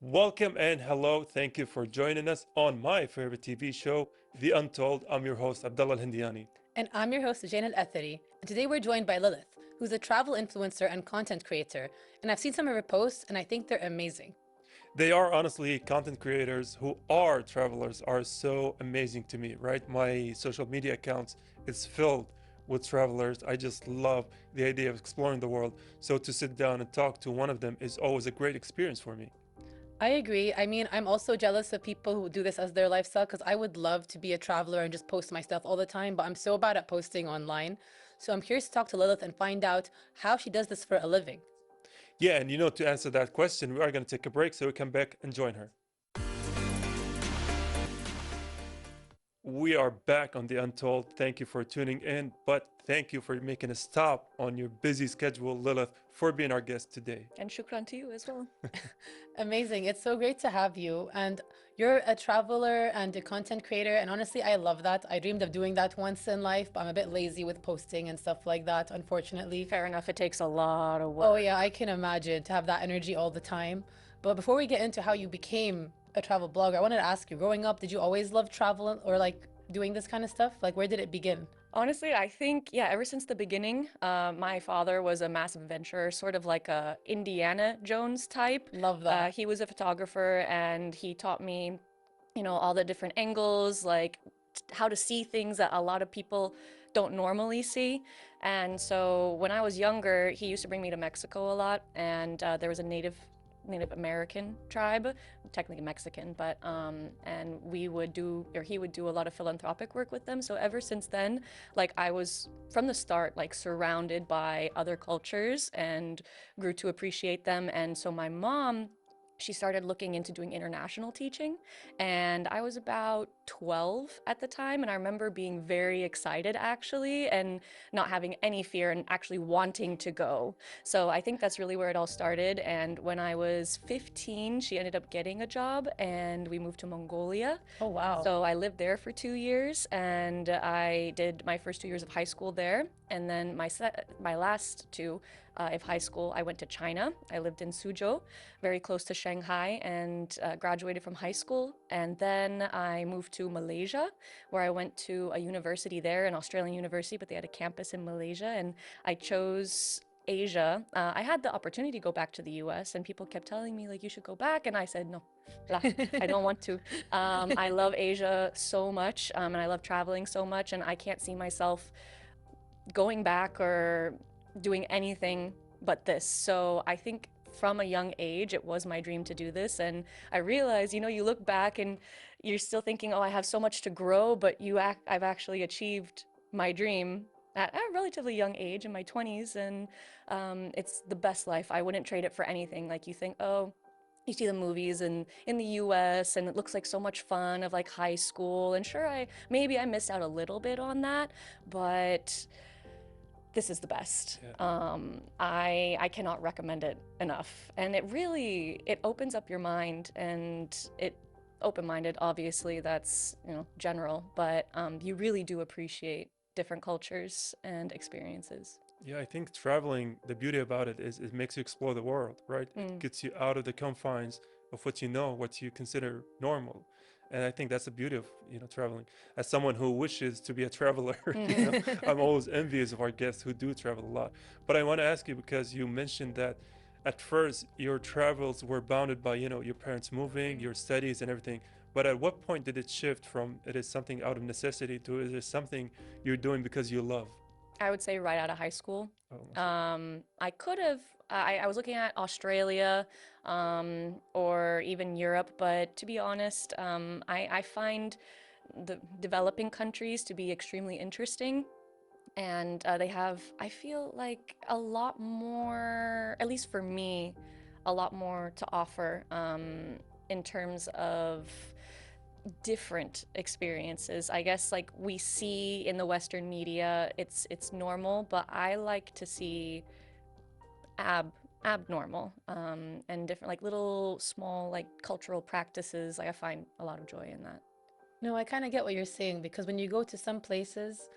Welcome and hello. Thank you for joining us on my favorite TV show, The Untold. I'm your host, Abdullah Al-Hindiani. And I'm your host, Jane Al-Athari. And today we're joined by Lilith, who's a travel influencer and content creator. And I've seen some of her posts, and I think they're amazing. They are honestly content creators who are travelers are so amazing to me, right? My social media accounts is filled with travelers. I just love the idea of exploring the world. So to sit down and talk to one of them is always a great experience for me. I agree. I mean, I'm also jealous of people who do this as their lifestyle because I would love to be a traveler and just post my stuff all the time, but I'm so bad at posting online. So I'm curious to talk to Lilith and find out how she does this for a living. Yeah, and to answer that question, we are going to take a break so we come back and join her. We are back on The Untold. Thank you for tuning in, but thank you for making a stop on your busy schedule, Lilith, for being our guest today. And shukran to you as well. Amazing. It's so great to have you. And you're a traveler and a content creator. And honestly, I love that. I dreamed of doing that once in life, but I'm a bit lazy with posting and stuff like that, unfortunately. Fair enough. It takes a lot of work. Oh, yeah, I can imagine to have that energy all the time. But before we get into how you became a travel blogger, I wanted to ask you, growing up, did you always love travel or like doing this kind of stuff? Like, where did it begin? Honestly, I think, yeah, ever since the beginning, my father was a massive adventurer, sort of like a Indiana Jones type. Love that. He was a photographer and he taught me, all the different angles, like how to see things that a lot of people don't normally see. And so when I was younger, he used to bring me to Mexico a lot, and there was a Native American tribe, technically Mexican, but and he would do a lot of philanthropic work with them. So ever since then, like I was from the start like surrounded by other cultures and grew to appreciate them. And so my mom, she started looking into doing international teaching, and I was about 12 at the time, and I remember being very excited actually and not having any fear and actually wanting to go. So I think that's really where it all started. And when I was 15, she ended up getting a job and we moved to Mongolia. Oh, wow. So I lived there for 2 years, and I did my first 2 years of high school there, and then my last two of high school, I went to China. I lived in Suzhou, very close to Shanghai, and graduated from high school. And then I moved to Malaysia, where I went to a university there, an Australian university, but they had a campus in Malaysia, and I chose Asia. I had the opportunity to go back to the US, and people kept telling me, like, you should go back. And I said, no, I don't want to. I love Asia so much, and I love traveling so much, and I can't see myself going back or doing anything but this. So I think from a young age, it was my dream to do this. And I realized, you look back and you're still thinking, oh, I have so much to grow, but I've actually achieved my dream at a relatively young age in my 20s. And it's the best life. I wouldn't trade it for anything. Like you think, oh, you see the movies in the US and it looks like so much fun of like high school. And sure, maybe I missed out a little bit on that, but this is the best. Yeah. I cannot recommend it enough. And it opens up your mind, and open-minded, obviously, that's, general, but you really do appreciate different cultures and experiences. Yeah, I think traveling, the beauty about it is it makes you explore the world, right? It gets you out of the confines of what what you consider normal. And I think that's the beauty of, traveling. As someone who wishes to be a traveler, I'm always envious of our guests who do travel a lot. But I want to ask you, because you mentioned that at first your travels were bounded by, your parents moving, your studies and everything. But at what point did it shift from it is something out of necessity to it is something you're doing because you love? I would say right out of high school. Oh, I could have, I was looking at Australia or even Europe, but to be honest, I find the developing countries to be extremely interesting. And they have, I feel like, a lot more, at least for me, a lot more to offer in terms of different experiences. I guess like we see in the Western media, it's normal, but I like to see abnormal and different, like little small like cultural practices. Like I find a lot of joy in that. No, I kind of get what you're saying because when you go to some places,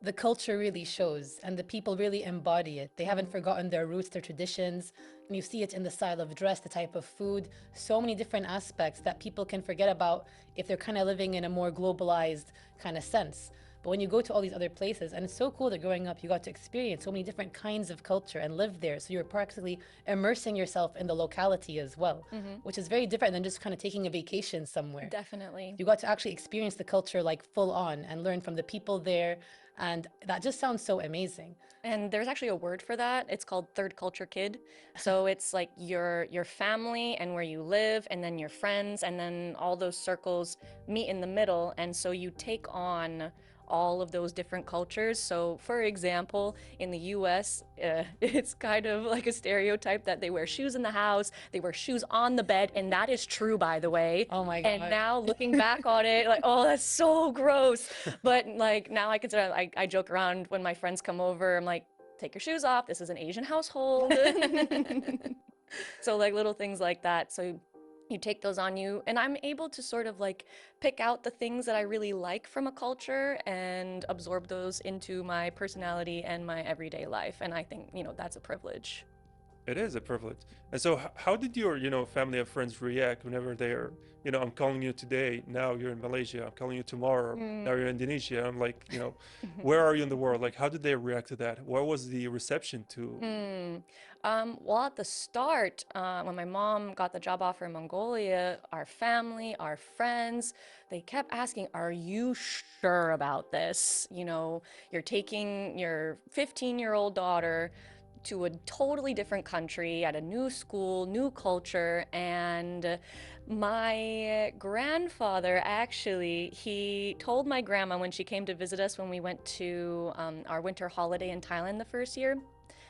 the culture really shows and the people really embody it. They haven't forgotten their roots, their traditions, and you see it in the style of dress, the type of food, so many different aspects that people can forget about if they're kind of living in a more globalized kind of sense. But when you go to all these other places, and it's so cool that growing up you got to experience so many different kinds of culture and live there, so you're practically immersing yourself in the locality as well, which is very different than just kind of taking a vacation somewhere. Definitely. You got to actually experience the culture like full on and learn from the people there, and that just sounds so amazing. And there's actually a word for that. It's called third culture kid. So it's like your family and where you live, and then your friends, and then all those circles meet in the middle. And so you take on all of those different cultures. So for example, in the US, it's kind of like a stereotype that they wear shoes in the house, they wear shoes on the bed, and that is true, by the way. Oh my God. And now looking back on it, like, oh, that's so gross. But like now I consider, I joke around when my friends come over, I'm like, take your shoes off, this is an Asian household. So like little things like that. So you take those on you, and I'm able to sort of like pick out the things that I really like from a culture and absorb those into my personality and my everyday life. And I think, you know, that's a privilege. It is a privilege. And so how did your, family and friends react whenever they're, I'm calling you today, now you're in Malaysia, I'm calling you tomorrow, now you're in Indonesia. I'm like, where are you in the world? Like, how did they react to that? What was the reception to? Well, at the start, when my mom got the job offer in Mongolia, our family, our friends, they kept asking, are you sure about this? You know, you're taking your 15-year-old daughter to a totally different country, at a new school, new culture. And my grandfather, actually, he told my grandma when she came to visit us when we went to our winter holiday in Thailand the first year,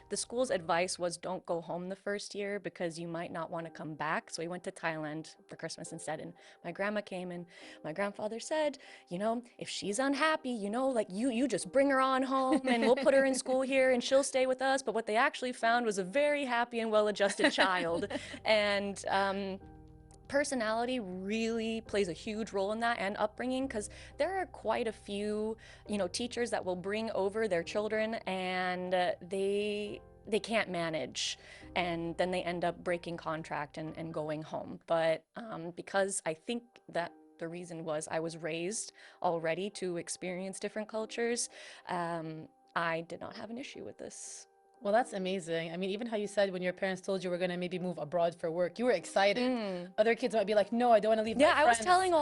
the school's advice was don't go home the first year because you might not want to come back. So we went to Thailand for Christmas instead. And my grandma came, and my grandfather said, if she's unhappy, like you just bring her on home and we'll put her in school here and she'll stay with us. But what they actually found was a very happy and well-adjusted child. And personality really plays a huge role in that, and upbringing, because there are quite a few teachers that will bring over their children and they can't manage, and then they end up breaking contract and going home. But because I think that the reason was I was raised already to experience different cultures, I did not have an issue with this. Well, that's amazing. I mean, even how you said when your parents told you were going to maybe move abroad for work, you were excited. Other kids might be like, no, I don't want to leave my friends. Yeah, I was telling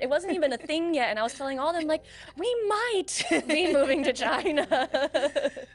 it wasn't even a thing yet. And I was telling all of them, like, we might be moving to China.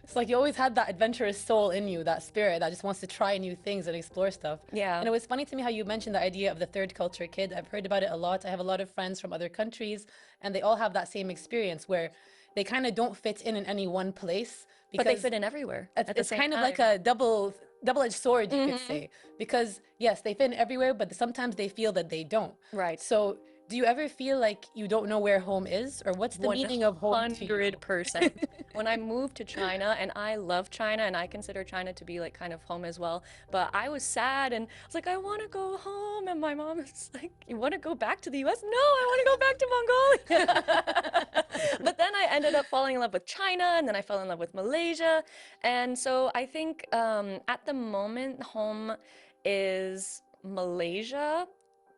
It's like you always had that adventurous soul in you, that spirit that just wants to try new things and explore stuff. Yeah. And it was funny to me how you mentioned the idea of the third culture kid. I've heard about it a lot. I have a lot of friends from other countries, and they all have that same experience where they kind of don't fit in any one place. But they fit in everywhere. It's kind of like a double-edged sword, you could say. Because yes, they fit in everywhere, but sometimes they feel that they don't. Right. So do you ever feel like you don't know where home is, or what's the meaning of home to you? 100%. When I moved to China, and I love China, and I consider China to be like kind of home as well, but I was sad and I was like, I want to go home, and my mom was like, you want to go back to the US? No, I want to go back to Mongolia. But then I ended up falling in love with China, and then I fell in love with Malaysia, and so I think at the moment home is Malaysia,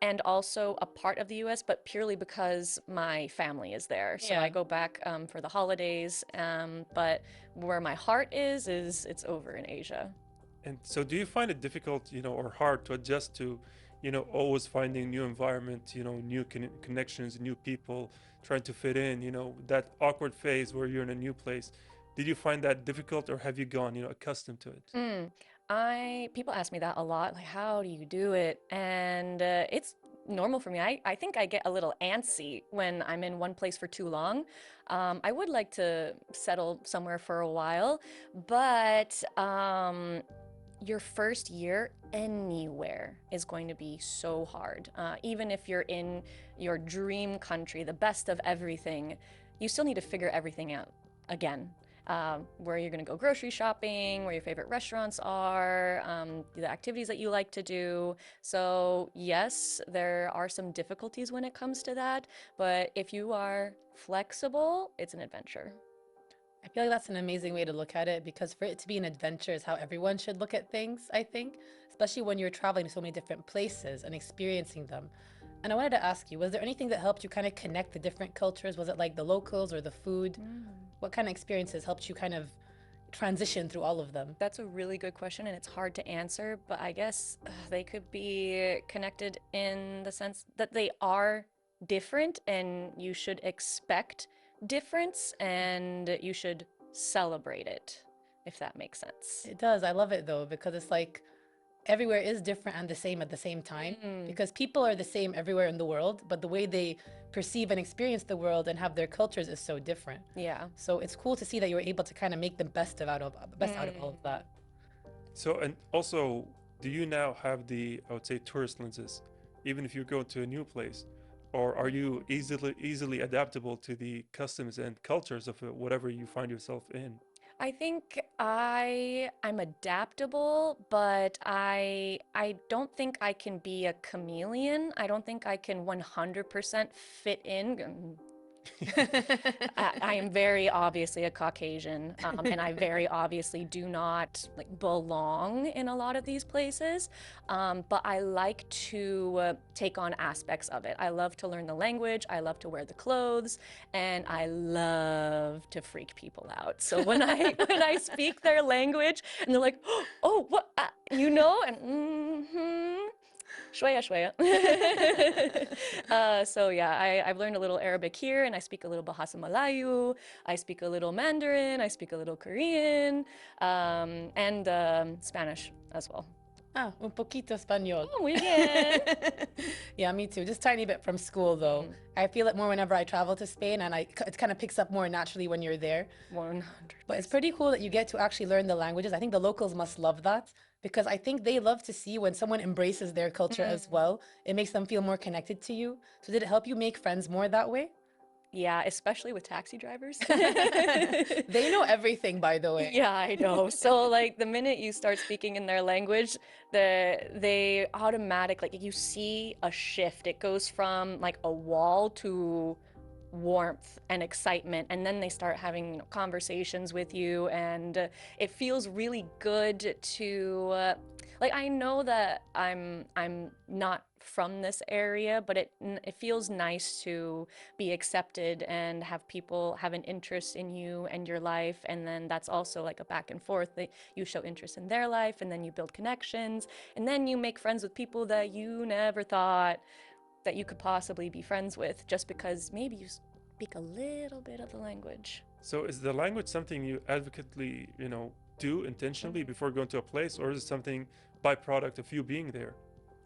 and also a part of the US, but purely because my family is there. So I go back for the holidays, but where my heart is it's over in Asia. And so do you find it difficult, or hard to adjust to, always finding new environment, new connections, new people, trying to fit in, that awkward phase where you're in a new place? Did you find that difficult, or have you gone, accustomed to it? People ask me that a lot, like, how do you do it? And it's normal for me. I think I get a little antsy when I'm in one place for too long. I would like to settle somewhere for a while, but your first year anywhere is going to be so hard. Even if you're in your dream country, the best of everything, you still need to figure everything out again. where you're going to go grocery shopping, where your favorite restaurants are, the activities that you like to do. So yes, there are some difficulties when it comes to that, but if you are flexible, it's an adventure. I feel like that's an amazing way to look at it, because for it to be an adventure is how everyone should look at things, I think, especially when you're traveling to so many different places and experiencing them. And I wanted to ask you, was there anything that helped you kind of connect the different cultures? Was it like the locals or the food? What kind of experiences helped you kind of transition through all of them? That's a really good question, and it's hard to answer, but I guess they could be connected in the sense that they are different and you should expect difference and you should celebrate it, if that makes sense. It does. I love it though, because it's like everywhere is different and the same at the same time, because people are the same everywhere in the world, but the way they perceive and experience the world and have their cultures is so different. Yeah. So it's cool to see that you were able to kind of make the best out of all of that. So, and also, do you now have the, I would say, tourist lenses, even if you go to a new place? Or are you easily adaptable to the customs and cultures of whatever you find yourself in? I think I'm adaptable, but I don't think I can be a chameleon. I don't think I can 100% fit in. I am very obviously a Caucasian, and I very obviously do not like belong in a lot of these places. But I like to take on aspects of it. I love to learn the language. I love to wear the clothes, and I love to freak people out. So when I speak their language, and they're like, "Oh, what?" You know, and Shwaya, shwaya. So yeah, I've learned a little Arabic here, and I speak a little Bahasa Melayu. I speak a little Mandarin. I speak a little Korean, and Spanish as well. Ah, un poquito español. Oh, muy bien. Yeah, me too. Just tiny bit from school though. I feel it more whenever I travel to Spain, and it kind of picks up more naturally when you're there. 100%. But it's pretty cool that you get to actually learn the languages. I think the locals must love that, because I think they love to see when someone embraces their culture as well. It makes them feel more connected to you. So did it help you make friends more that way? Yeah, especially with taxi drivers. They know everything, by the way. Yeah, I know. So like the minute you start speaking in their language, they automatically, like, you see a shift. It goes from like a wall to warmth and excitement, and then they start having conversations with you, and it feels really good to like, I know that I'm not from this area, but it feels nice to be accepted and have people have an interest in you and your life, and then that's also like a back and forth, that you show interest in their life, and then you build connections, and then you make friends with people that you never thought that you could possibly be friends with, just because maybe you speak a little bit of the language. So is the language something you advocately, do intentionally before going to a place, or is it something byproduct of you being there?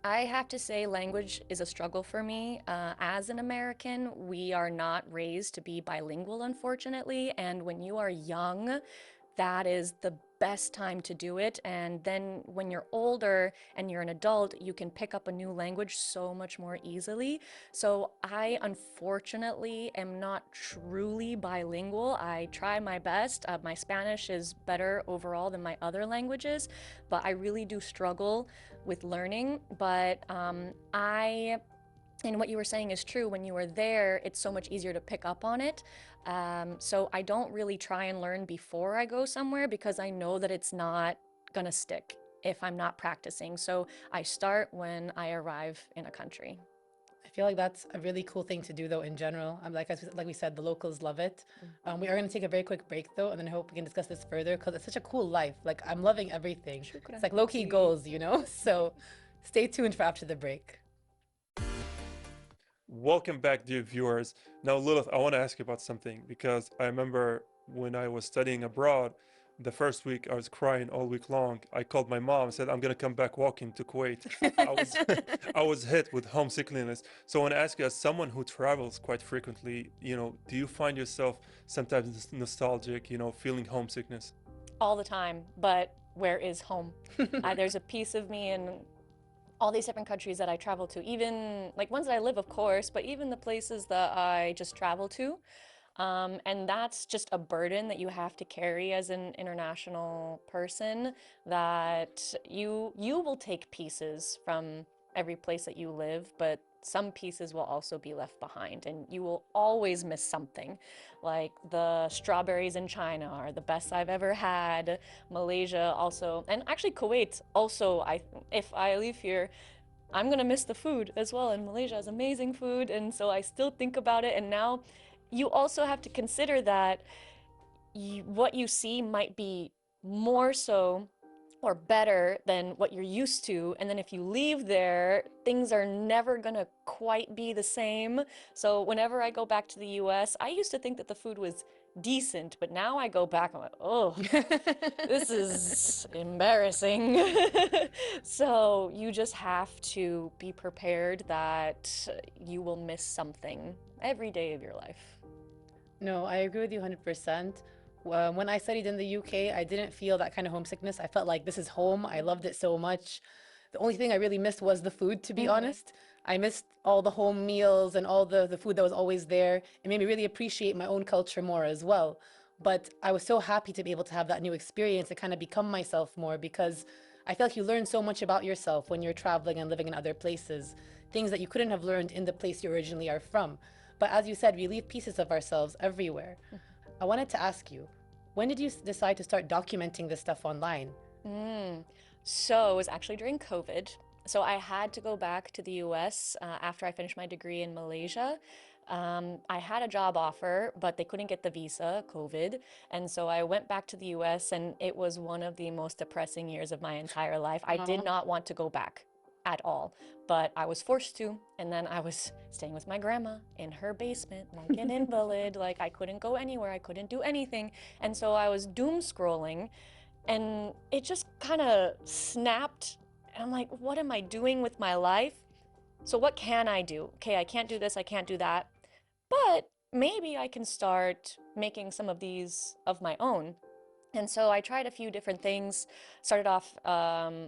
I have to say language is a struggle for me. As an American, we are not raised to be bilingual, unfortunately, and when you are young, that is the best time to do it. And then when you're older and you're an adult, you can pick up a new language so much more easily. So I unfortunately am not truly bilingual. I try my best. My Spanish is better overall than my other languages, but I really do struggle with learning. But and what you were saying is true. When you are there, it's so much easier to pick up on it. So I don't really try and learn before I go somewhere, because I know that it's not gonna stick if I'm not practicing. So I start when I arrive in a country. I feel like that's a really cool thing to do though in general. Like we said, the locals love it. We are going to take a very quick break though, and then I hope we can discuss this further, because it's such a cool life. Like, I'm loving everything. It's like low-key goals, So stay tuned for after the break. Welcome back, dear viewers. Now, Lilith, I want to ask you about something, because I remember when I was studying abroad, the first week I was crying all week long. I called my mom and said, I'm going to come back walking to Kuwait. I was hit with homesickness. So I want to ask you, as someone who travels quite frequently, do you find yourself sometimes nostalgic, feeling homesickness? All the time, but where is home? There's a piece of me in all these different countries that I travel to, even like ones that I live, of course, but even the places that I just travel to. And that's just a burden that you have to carry as an international person, that you will take pieces from every place that you live, but some pieces will also be left behind, and you will always miss something. Like the strawberries in China are the best I've ever had. Malaysia also, and actually Kuwait also, if I leave here, I'm gonna miss the food as well, and Malaysia has amazing food, and so I still think about it. And now you also have to consider that what you see might be more so or better than what you're used to, and then if you leave there, things are never gonna quite be the same. So whenever I go back to the US, I used to think that the food was decent, but now I go back, I'm like, oh, this is embarrassing. So you just have to be prepared that you will miss something every day of your life. No, I agree with you 100%. When I studied in the UK, I didn't feel that kind of homesickness. I felt like this is home. I loved it so much. The only thing I really missed was the food, to be honest. I missed all the home meals and all the food that was always there. It made me really appreciate my own culture more as well. But I was so happy to be able to have that new experience and kind of become myself more, because I feel like you learn so much about yourself when you're traveling and living in other places, things that you couldn't have learned in the place you originally are from. But as you said, we leave pieces of ourselves everywhere. I wanted to ask you, when did you decide to start documenting this stuff online? So it was actually during COVID. So I had to go back to the US after I finished my degree in Malaysia. I had a job offer, but they couldn't get the visa, COVID. And so I went back to the US, and it was one of the most depressing years of my entire life. I did not want to go back at all, but I was forced to. And then I was staying with my grandma in her basement, like an invalid. Like I couldn't go anywhere, I couldn't do anything. And so I was doom scrolling, and it just kind of snapped. And I'm like, what am I doing with my life? So what can I do? Okay, I can't do this, I can't do that, but maybe I can start making some of these of my own. And so I tried a few different things, started off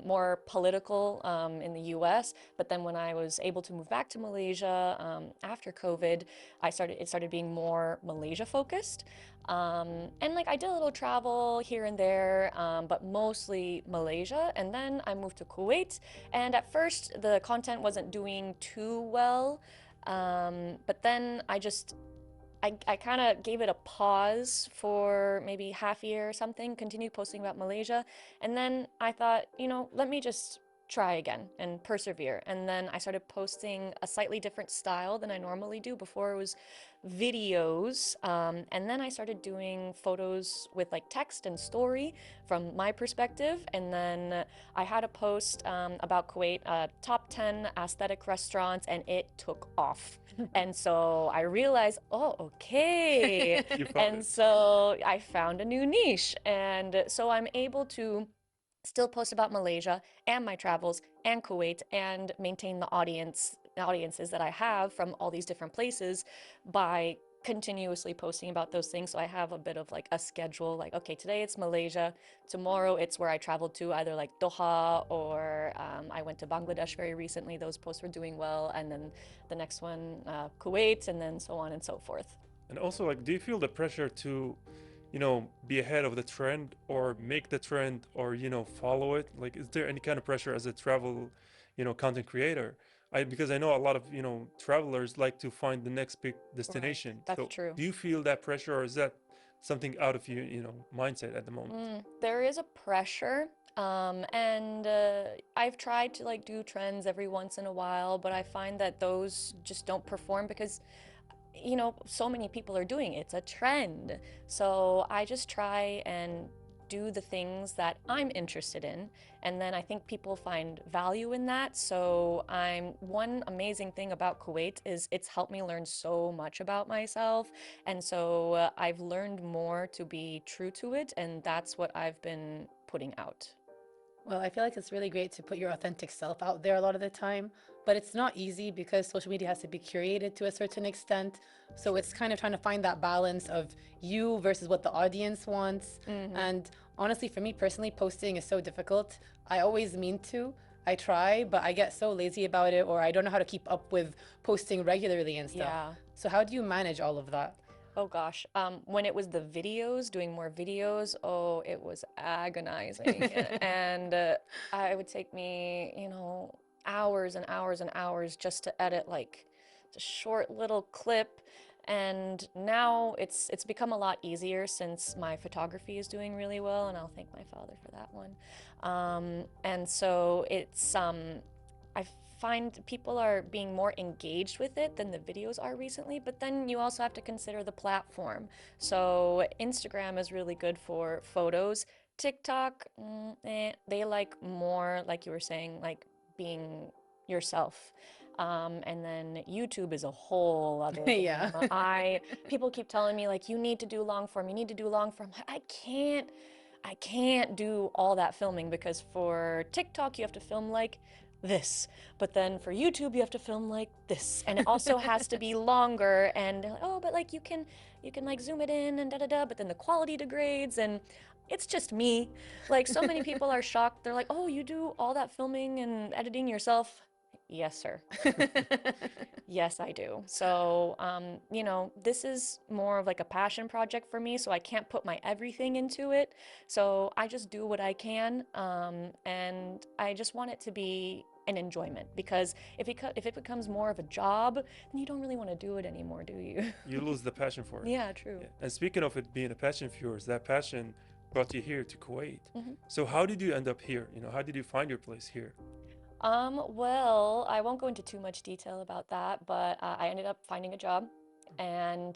more political in the US, but then when I was able to move back to Malaysia after COVID, it started being more Malaysia focused. And like I did a little travel here and there, but mostly Malaysia. And then I moved to Kuwait, and at first the content wasn't doing too well. But then I kind of gave it a pause for maybe half a year or something, continued posting about Malaysia. And then I thought, let me just try again and persevere. And then I started posting a slightly different style than I normally do. Before it was videos. And then I started doing photos with like text and story from my perspective. And then I had a post about Kuwait, top 10 aesthetic restaurants, and it took off. And so I realized, oh, okay. And so I found a new niche. And so I'm able to still post about Malaysia and my travels and Kuwait, and maintain the audiences that I have from all these different places by continuously posting about those things. So I have a bit of like a schedule, like, okay, today it's Malaysia, tomorrow it's where I traveled to, either like Doha or I went to Bangladesh very recently. Those posts were doing well. And then the next one, Kuwait, and then so on and so forth. And also, like, do you feel the pressure to, be ahead of the trend, or make the trend, or, follow it? Like, is there any kind of pressure as a travel, content creator? Because I know a lot of, travelers like to find the next big destination. Right. That's true. Do you feel that pressure, or is that something out of your, mindset at the moment? There is a pressure. And I've tried to like do trends every once in a while, but I find that those just don't perform because so many people are doing it. It's a trend. So I just try and do the things that I'm interested in, and then I think people find value in that. So one amazing thing about Kuwait is it's helped me learn so much about myself, and so I've learned more to be true to it, and that's what I've been putting out. Well, I feel like it's really great to put your authentic self out there a lot of the time, but it's not easy because social media has to be curated to a certain extent. So it's kind of trying to find that balance of you versus what the audience wants. And honestly, for me personally, posting is so difficult. I always mean to. I try, but I get so lazy about it, or I don't know how to keep up with posting regularly and stuff. Yeah. So how do you manage all of that? Oh gosh. When it was the videos, doing more videos, oh, it was agonizing. And it would take me, you know, hours and hours and hours just to edit like a short little clip. And now it's become a lot easier since my photography is doing really well, and I'll thank my father for that one. And so I find people are being more engaged with it than the videos are recently, but then you also have to consider the platform. So Instagram is really good for photos. TikTok, they like more, like you were saying, like being yourself. And then YouTube is a whole other game. Yeah. People keep telling me like, you need to do long form, you need to do long form. I can't do all that filming, because for TikTok you have to film like this, but then for YouTube you have to film like this, and it also has to be longer, and they're like, oh, but like you can like zoom it in and da da da, but then the quality degrades, and it's just me. Like, so many people are shocked. They're like, oh, you do all that filming and editing yourself? Yes, sir. Yes, I do. So, you know, this is more of like a passion project for me, so I can't put my everything into it. So I just do what I can, and I just want it to be an enjoyment, because if it becomes more of a job, then you don't really want to do it anymore, do you? You lose the passion for it. Yeah, true. Yeah. And speaking of it being a passion of yours, that passion brought you here to Kuwait. Mhm. So how did you end up here? You know, how did you find your place here? Well, I won't go into too much detail about that, but I ended up finding a job, and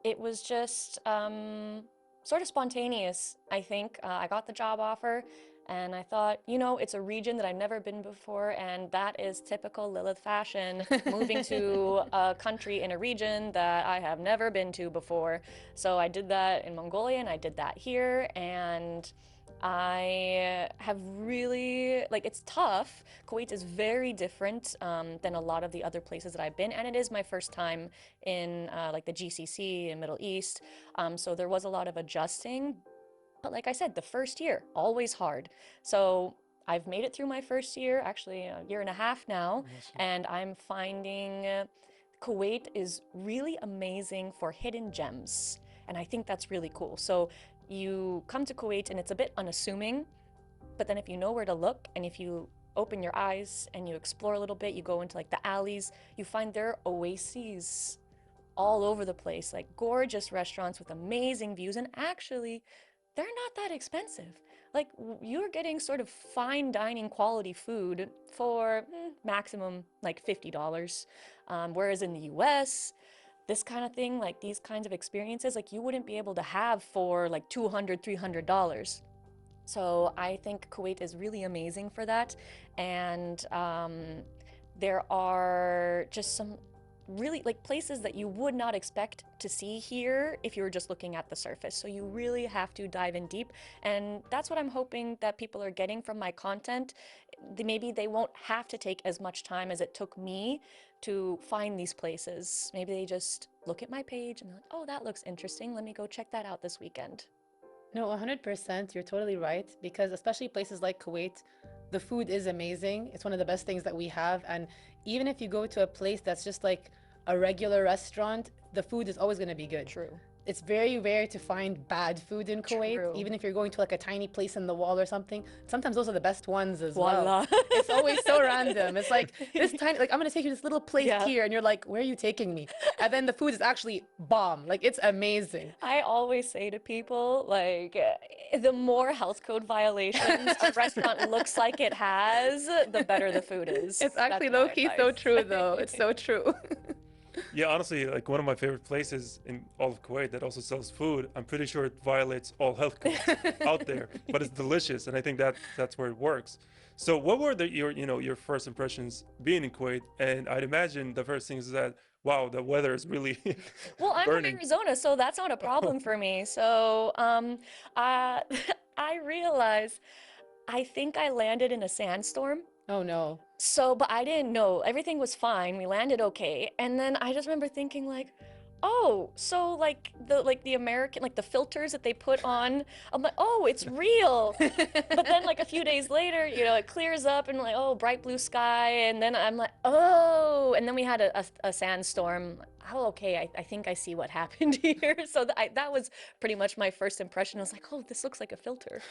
it was just sort of spontaneous, I think. I got the job offer, and I thought, you know, it's a region that I've never been before, and that is typical Lilith fashion, moving to a country in a region that I have never been to before. So I did that in Mongolia, and I did that here, and I have really, like, it's tough. Kuwait is very different than a lot of the other places that I've been, and it is my first time in like the GCC in Middle East, so there was a lot of adjusting. But like I said, the first year, always hard. So I've made it through my first year, actually a year and a half now, and I'm finding Kuwait is really amazing for hidden gems, and I think that's really cool. So you come to Kuwait and it's a bit unassuming, but then if you know where to look, and if you open your eyes and you explore a little bit, you go into like the alleys, you find there are oases all over the place, like gorgeous restaurants with amazing views, and actually they're not that expensive. Like, you're getting sort of fine dining quality food for maximum like $50. Whereas in the US, this kind of thing, like these kinds of experiences, like you wouldn't be able to have for like $200, $300. So I think Kuwait is really amazing for that. And there are just some really like places that you would not expect to see here if you were just looking at the surface. So you really have to dive in deep, and that's what I'm hoping that people are getting from my content. Maybe they won't have to take as much time as it took me to find these places. Maybe they just look at my page and they're like, oh, that looks interesting, let me go check that out this weekend. No, 100%. You're totally right. Because especially places like Kuwait, the food is amazing. It's one of the best things that we have. And even if you go to a place that's just like a regular restaurant, the food is always going to be good. True. It's very rare to find bad food in Kuwait. True. Even if you're going to like a tiny place in the wall or something, sometimes those are the best ones as Voila. well. It's always so random. It's like this tiny, like I'm going to take you to this little place Yeah. here, and you're like, where are you taking me? And then the food is actually bomb. Like, it's amazing. I always say to people, like, the more health code violations a restaurant looks like it has, the better the food is. It's actually That's my low-key so advice. true, though. It's so true. Yeah, honestly, like one of my favorite places in all of Kuwait that also sells food. I'm pretty sure it violates all health codes out there, but it's delicious, and I think that's where it works. So, what were your first impressions being in Kuwait? And I'd imagine the first thing is that, wow, the weather is really Well, I'm burning. from Arizona, so that's not a problem for me. So I realized I think I landed in a sandstorm. Oh, no. So, but I didn't know. Everything was fine. We landed okay. And then I just remember thinking like, oh, so like the American, like the filters that they put on, I'm like, oh, it's real. But then like a few days later, you know, it clears up and like, oh, bright blue sky. And then I'm like, oh, and then we had a sandstorm. oh, okay, I think I see what happened here. So that was pretty much my first impression. I was like, oh, this looks like a filter.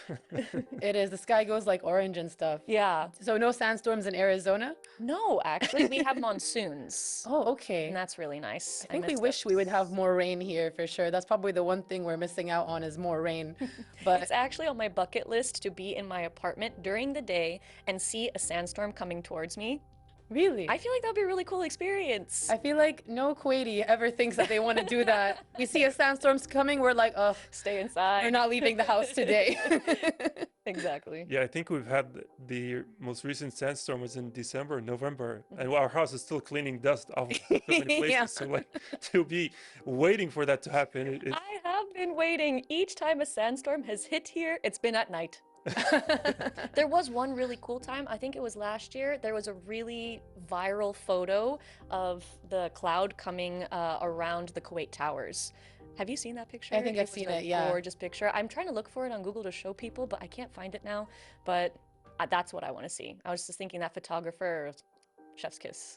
It is. The sky goes like orange and stuff. Yeah. So no sandstorms in Arizona? No, actually, we have monsoons. Oh, okay. And that's really nice. I think we miss wish we would have those. more rain here for sure. That's probably the one thing we're missing out on is more rain. But It's actually on my bucket list to be in my apartment during the day and see a sandstorm coming towards me. really, I feel like that'd be a really cool experience. I feel like no Kuwaiti ever thinks that they want to do that. We see a sandstorm's coming, we're like, oh, Stay inside. we're not leaving the house today. Exactly. Yeah, I think we've had the most recent sandstorm was in December, November, and our house is still cleaning dust off of so many places. Yeah. So like to be waiting for that to happen, I have been waiting. Each time a sandstorm has hit here, it's been at night. There was one really cool time, I think it was last year, there was a really viral photo of the cloud coming around the Kuwait Towers. Have you seen that picture? I think I've was seen a it, yeah. Gorgeous picture. I'm trying to look for it on Google to show people, but I can't find it now. But that's what I want to see. I was just thinking that photographer, chef's kiss.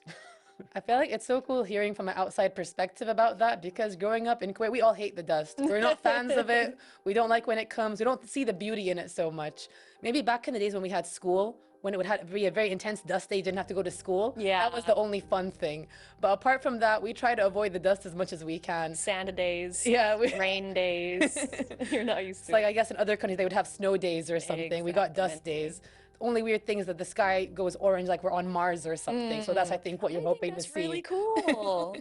I feel like it's so cool hearing from an outside perspective about that because growing up in Kuwait, we all hate the dust. We're not fans of it. We don't like when it comes. We don't see the beauty in it so much. Maybe back in the days when we had school, when it would have be a very intense dust day, you didn't have to go to school. Yeah. That was the only fun thing. But apart from that, we try to avoid the dust as much as we can. Sand days, Yeah, rain days. You're not used It's to like it. I guess in other countries they would have snow days or something. We got dust Exactly. days. The only weird thing is that the sky goes orange like we're on Mars or something. So that's I think what you're hoping to That's see. really cool.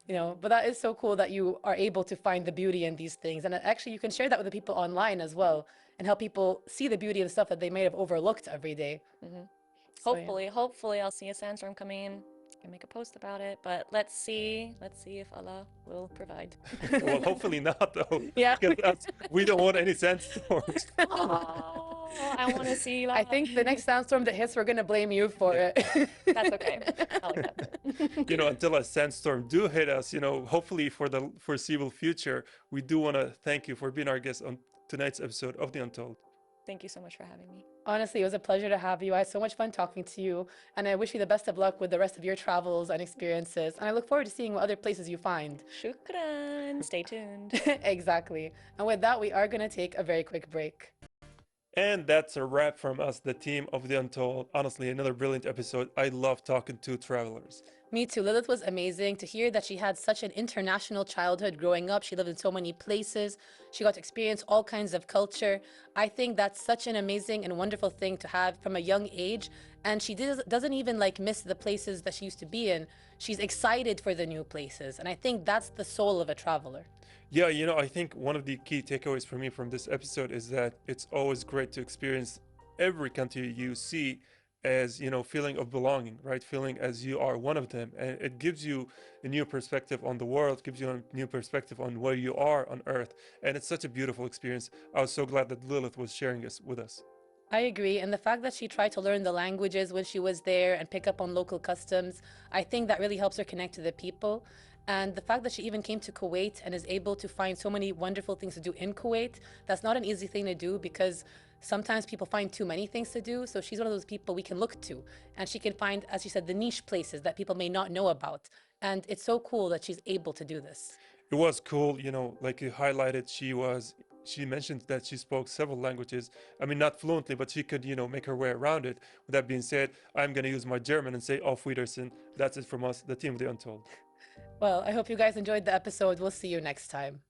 You know, but that is so cool that you are able to find the beauty in these things. And actually you can share that with the people online as well and help people see the beauty of the stuff that they may have overlooked every day. So, yeah. Hopefully I'll see a sandstorm coming. I can make a post about it, but let's see if Allah will provide. well, hopefully not though. Yeah. Because we don't want any sandstorms. Oh, I want to see. I think the next sandstorm that hits, we're gonna blame you for it. That's okay. I'll accept it. You know, until a sandstorm do hit us, you know, hopefully for the foreseeable future, we do want to thank you for being our guest on tonight's episode of The Untold. Thank you so much for having me. Honestly, it was a pleasure to have you. I had so much fun talking to you, and I wish you the best of luck with the rest of your travels and experiences. And I look forward to seeing what other places you find. Shukran. Stay tuned. Exactly. And with that, we are going to take a very quick break. And that's a wrap from us, the team of The Untold. Honestly, another brilliant episode. I love talking to travelers. Me too. Lilith was amazing to hear that she had such an international childhood growing up. She lived in so many places. She got to experience all kinds of culture. I think that's such an amazing and wonderful thing to have from a young age. And she doesn't even like miss the places that she used to be in. She's excited for the new places. And I think that's the soul of a traveler. Yeah, you know, I think one of the key takeaways for me from this episode is that it's always great to experience every country you see as, you know, feeling of belonging, right? Feeling as you are one of them. And it gives you a new perspective on the world, gives you a new perspective on where you are on Earth. And it's such a beautiful experience. I was so glad that Lilith was sharing this with us. I agree. And the fact that she tried to learn the languages when she was there and pick up on local customs, I think that really helps her connect to the people. And the fact that she even came to Kuwait and is able to find so many wonderful things to do in Kuwait, that's not an easy thing to do because sometimes people find too many things to do. So she's one of those people we can look to. And she can find, as you said, the niche places that people may not know about. And it's so cool that she's able to do this. It was cool, you know, like you highlighted, she mentioned that she spoke several languages. I mean, not fluently, but she could, you know, make her way around it. With that being said, I'm going to use my German and say Auf Wiedersehen. That's it from us, the team of The Untold. Well, I hope you guys enjoyed the episode. We'll see you next time.